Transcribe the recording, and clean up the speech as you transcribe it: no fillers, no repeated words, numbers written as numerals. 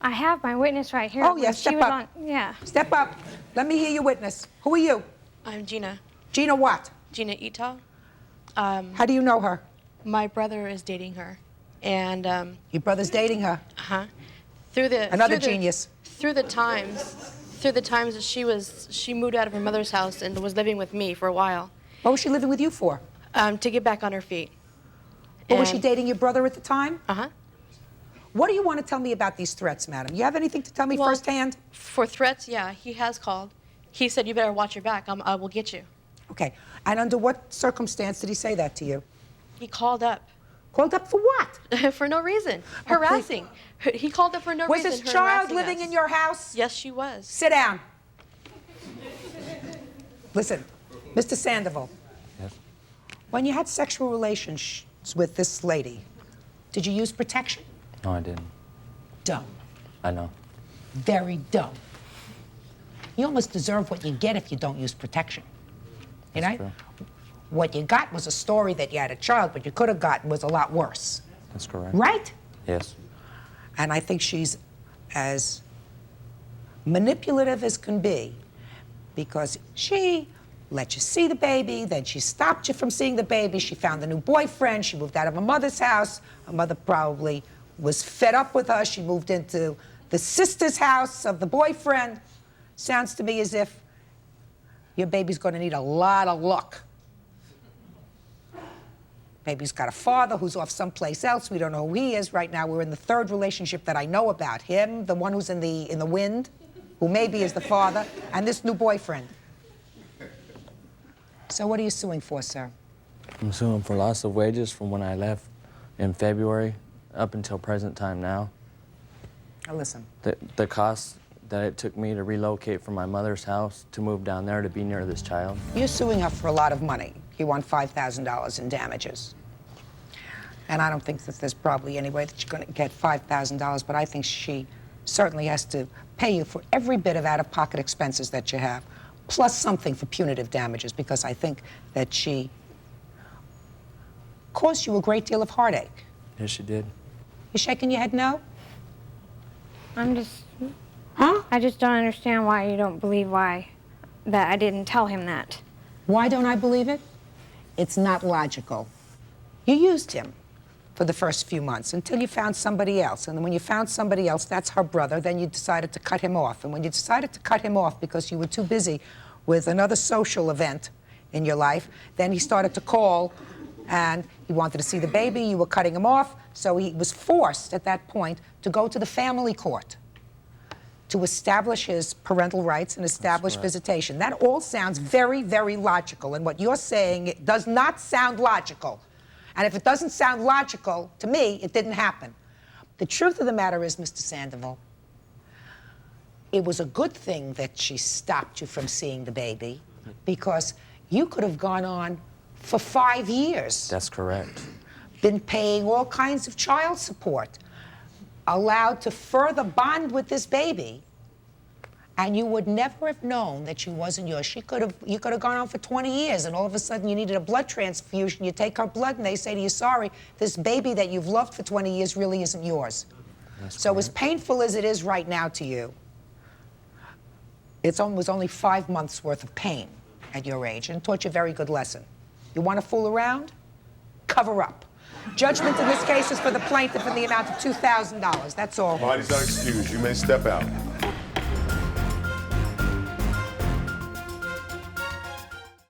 I have my witness right here. Oh, yeah, step up. Yeah. Step up. Let me hear your witness. Who are you? I'm Gina. Gina what? Gina Ita. How do you know her? My brother is dating her, and Your brother's dating her. Another genius. Through the times that she moved out of her mother's house and was living with me for a while. What was she living with you for? To get back on her feet. But was she dating your brother at the time? Uh-huh. What do you want to tell me about these threats, madam? You have anything to tell me firsthand? For threats, yeah, he has called. He said, you better watch your back, I will get you. Okay, and under what circumstance did he say that to you? He called up. Called up for what? For no reason. Harassing. He called up for no reason. Was this child living in your house? Yes, she was. Sit down. Listen, Mr. Sandoval. Yes. When you had sexual relations with this lady, did you use protection? No, I didn't. Dumb. I know. Very dumb. You almost deserve what you get if you don't use protection. You know? True. What you got was a story that you had a child, but you could have gotten was a lot worse. That's correct. Right? Yes. And I think she's as manipulative as can be, because she let you see the baby, then she stopped you from seeing the baby, she found a new boyfriend, she moved out of her mother's house, her mother probably was fed up with her, she moved into the sister's house of the boyfriend. Sounds to me as if your baby's going to need a lot of luck. Baby's got a father who's off someplace else. We don't know who he is right now. We're in the third relationship that I know about. Him, the one who's in the wind, who maybe is the father, and this new boyfriend. So what are you suing for, sir? I'm suing for loss of wages from when I left in February up until present time now. Now listen. The cost that it took me to relocate from my mother's house to move down there to be near this child. You're suing her for a lot of money. You want $5,000 in damages. And I don't think that there's probably any way that you're going to get $5,000, but I think she certainly has to pay you for every bit of out-of-pocket expenses that you have, plus something for punitive damages, because I think that she caused you a great deal of heartache. Yes, she did. You shaking your head no? I just don't understand why you don't believe that I didn't tell him that. Why don't I believe it? It's not logical. You used him for the first few months until you found somebody else. And then when you found somebody else, that's her brother, then you decided to cut him off. And when you decided to cut him off because you were too busy with another social event in your life, then he started to call and he wanted to see the baby, you were cutting him off, so he was forced at that point to go to the family court to establish his parental rights and establish visitation. That all sounds very, very logical, and what you're saying does not sound logical. And if it doesn't sound logical, to me, it didn't happen. The truth of the matter is, Mr. Sandoval, it was a good thing that she stopped you from seeing the baby, because you could have gone on for 5 years. That's correct. Been paying all kinds of child support, allowed to further bond with this baby, and you would never have known that she wasn't yours. You could have gone on for 20 years, and all of a sudden you needed a blood transfusion. You take her blood, and they say to you, sorry, this baby that you've loved for 20 years really isn't yours. So as painful as it is right now to you, it was only 5 months worth of pain at your age, and it taught you a very good lesson. You want to fool around? Cover up. Judgment in this case is for the plaintiff in the amount of $2,000. That's all. Body's not excused. You may step out.